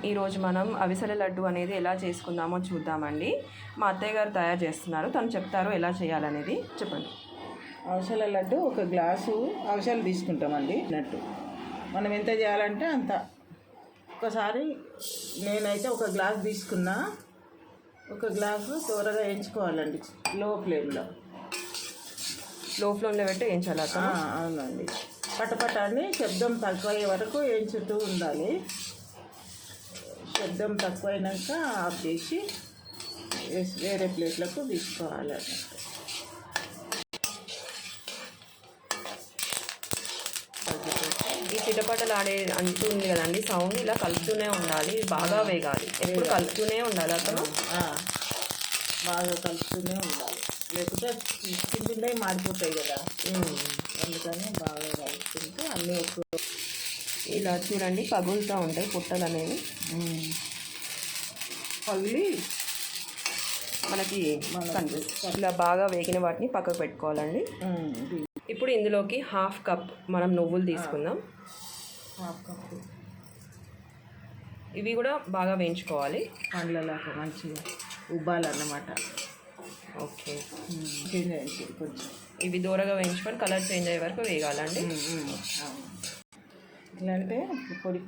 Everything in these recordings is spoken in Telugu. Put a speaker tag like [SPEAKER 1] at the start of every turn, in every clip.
[SPEAKER 1] ఈరోజు మనం అవిసెల లడ్డు అనేది ఎలా చేసుకుందామో చూద్దామండి. మా అత్తయ్య గారు తయారు చేస్తున్నారు, తను చెప్తారు ఎలా చేయాలనేది. చెప్పండి.
[SPEAKER 2] అవిసెల లడ్డు ఒక గ్లాసు అవిసెలు తీసుకుంటామండి. నట్టు మనం ఎంత చేయాలంటే అంత. ఒకసారి నేనైతే ఒక గ్లాస్ తీసుకున్నా. ఒక గ్లాసు త్వరగా వేయించుకోవాలండి లో ఫ్లేమ్లో
[SPEAKER 1] పెట్టి వేయించాలి.
[SPEAKER 2] అవునండి. పటపటాన్ని శబ్దం తక్కువయ్యే వరకు వేయించుతూ ఉండాలి. శబ్దం తక్కువైనాక ఆఫ్ చేసి వేరే ప్లేట్లకు తీసుకోవాలి.
[SPEAKER 1] ఈ చిటపటలు అంటుంది కదండి సౌండ్, ఇలా కలుపుతూనే ఉండాలి. బాగా వేగాలి, ఎప్పుడు కలుపుతూనే ఉండాలి. అతను
[SPEAKER 2] బాగా కలుపుతూనే ఉండాలి, లేకపోతే కింద మాడిపోతాయి కదా. అందుకని బాగా కలుపుతుంటే అన్నీ
[SPEAKER 1] ఇలా చూడండి పగులుతూ ఉంటాయి పుట్టలు అనేవి.
[SPEAKER 2] పగిలి
[SPEAKER 1] మనకి ఇలా బాగా వేగిన వాటిని పక్కకు పెట్టుకోవాలండి. ఇప్పుడు ఇందులోకి 1/2 కప్ మనం నువ్వులు తీసుకుందాం.
[SPEAKER 2] 1/2 కప్పు
[SPEAKER 1] ఇవి కూడా బాగా వేయించుకోవాలి.
[SPEAKER 2] పండ్లలాగా మంచిగా ఉబ్బాలన్నమాట.
[SPEAKER 1] ఓకే,
[SPEAKER 2] చేంజ్ అయ్యింది కొంచెం.
[SPEAKER 1] ఇవి దూరగా వేయించుకొని కలర్ చేంజ్ అయ్యే వరకు వేగాలండి.
[SPEAKER 2] ఇట్లా అంటే పొడి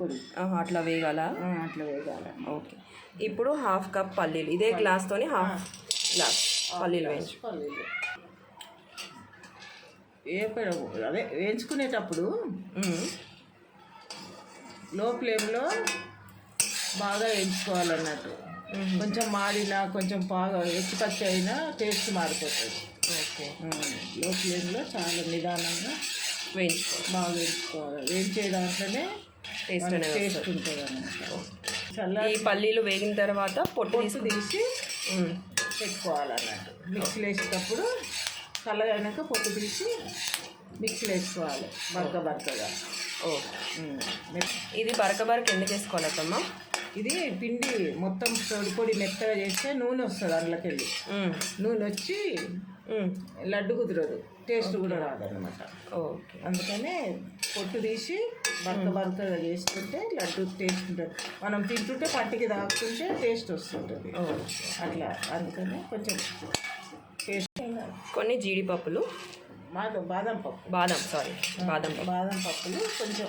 [SPEAKER 1] అట్లా వేగాల.
[SPEAKER 2] అట్లా వేగాల.
[SPEAKER 1] ఓకే, ఇప్పుడు 1/2 కప్ పల్లీలు, ఇదే గ్లాస్తోని 1/2 గ్లాస్ పల్లీలు
[SPEAKER 2] అదే వేయించుకునేటప్పుడు లో ఫ్లేమ్లో బాగా వేయించుకోవాలన్నట్టు. కొంచెం మాడినా కొంచెం బాగా పచ్చి అయినా టేస్ట్ మారిపోతుంది.
[SPEAKER 1] ఓకే,
[SPEAKER 2] లో ఫ్లేమ్లో చాలా నిదానంగా బాగా వేయించుకోవాలి. వేయించే దాంట్లోనే టేస్ట్ ఉంటుంది అన్నమాట.
[SPEAKER 1] ఈ పల్లీలు వేగిన తర్వాత పొట్టు
[SPEAKER 2] తీసి పెట్టుకోవాలన్నట్టు. మిక్సీలో వేసేటప్పుడు చల్లగా అయినాక పొట్టు తీసి మిక్సీలో వేసుకోవాలి బరకగా.
[SPEAKER 1] ఇది బరక ఎందుకు వేసుకోవాలమ్మా?
[SPEAKER 2] ఇది పిండి మొత్తం పొడి మెత్తగా చేస్తే నూనె వస్తుంది అందులోకి వెళ్ళి. నూనె వచ్చి లడ్డు కుదరదు, టేస్ట్ కూడా రాదన్నమాట.
[SPEAKER 1] ఓకే,
[SPEAKER 2] అందుకనే పొట్టు తీసి బరకగా చేసుకుంటే లడ్డు టేస్ట్ ఉంటుంది. మనం తింటుంటే పట్టికి తాగుతుంటే టేస్ట్ వస్తుంటుంది అట్లా. అందుకని కొంచెం టేస్ట్.
[SPEAKER 1] కొన్ని జీడిపప్పులు,
[SPEAKER 2] బాదం పప్పులు కొంచెం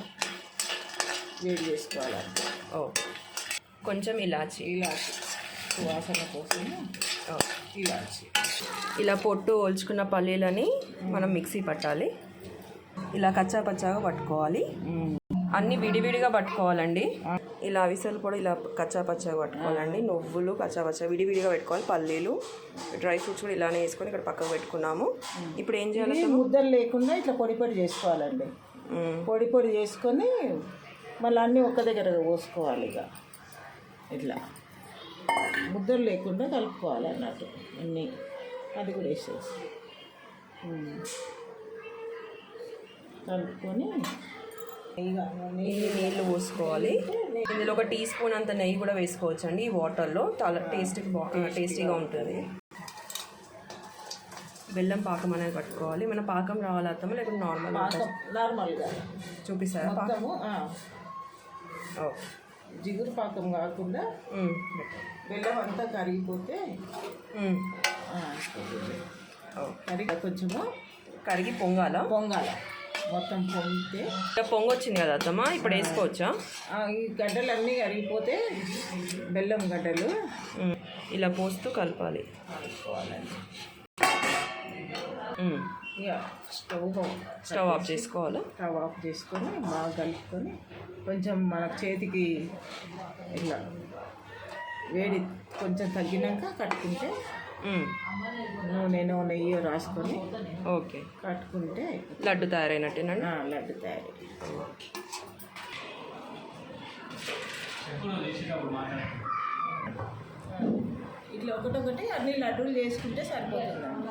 [SPEAKER 2] వేడి చేసుకోవాలంటే.
[SPEAKER 1] కొంచెం ఇలాచి
[SPEAKER 2] సువాసన కోసం ఇలాచి.
[SPEAKER 1] ఇలా పొట్టు ఒలుచుకున్న పల్లీలని మనం మిక్సీ పట్టాలి. ఇలా కచ్చా పచ్చాగా పట్టుకోవాలి. అన్నీ విడివిడిగా పట్టుకోవాలండి. ఇలా అవిసెలు కూడా ఇలా కచ్చా పచ్చాగా పట్టుకోవాలండి. నువ్వులు కచ్చా పచ్చా విడివిడిగా పెట్టుకోవాలి. పల్లీలు, డ్రై ఫ్రూట్స్ కూడా ఇలానే వేసుకొని ఇక్కడ పక్కకు పెట్టుకున్నాము. ఇప్పుడు ఏం చేయాలి?
[SPEAKER 2] ముద్దలు లేకుండా ఇట్లా పొడి చేసుకోవాలండి. పొడి చేసుకొని మళ్ళీ అన్నీ ఒక్క దగ్గర పోసుకోవాలి. ఇక ఇట్లా ముద్దలు లేకుండా కలుపుకోవాలి అన్నట్టు అన్నీ. అది కూడా వేసేసి కలుపుకొని
[SPEAKER 1] నీళ్ళు పోసుకోవాలి. ఇందులో 1 టీ స్పూన్ అంత నెయ్యి కూడా వేసుకోవచ్చు అండి. ఈ వాటర్లో చాలా టేస్టీగా ఉంటుంది. బెల్లం పాకం అనేది పట్టుకోవాలి. మన పాకం రావాలి అత్తమ్మ, లేకపోతే
[SPEAKER 2] నార్మల్గా
[SPEAKER 1] చూపిస్తారా పాకము?
[SPEAKER 2] జిగురు పాకం కాకుండా బెల్లం అంతా కరిగిపోతే కొంచెము
[SPEAKER 1] కరిగి పొంగాల
[SPEAKER 2] మొత్తం పొంగితే.
[SPEAKER 1] పొంగొచ్చింది కదా అత్తమ్మ, ఇప్పుడు వేసుకోవచ్చా?
[SPEAKER 2] ఈ గడ్డలన్నీ కరిగిపోతే బెల్లం గడ్డలు
[SPEAKER 1] ఇలా పోస్తూ కలపాలి.
[SPEAKER 2] ఇక
[SPEAKER 1] స్టవ్ ఆఫ్ చేసుకోవాలి.
[SPEAKER 2] స్టవ్ ఆఫ్ చేసుకొని బాగా కలుపుకొని కొంచెం మన చేతికి ఇట్లా వేడి కొంచెం తగ్గినాక కట్టుకుంటే నూనె నెయ్యి రాసుకొని
[SPEAKER 1] ఓకే
[SPEAKER 2] కట్టుకుంటే
[SPEAKER 1] లడ్డు తయారైనట్టేనండి.
[SPEAKER 2] లడ్డు తయారై. ఇట్లా ఒకటొకటి అన్ని లడ్డూలు చేసుకుంటే సరిపోతుందండి.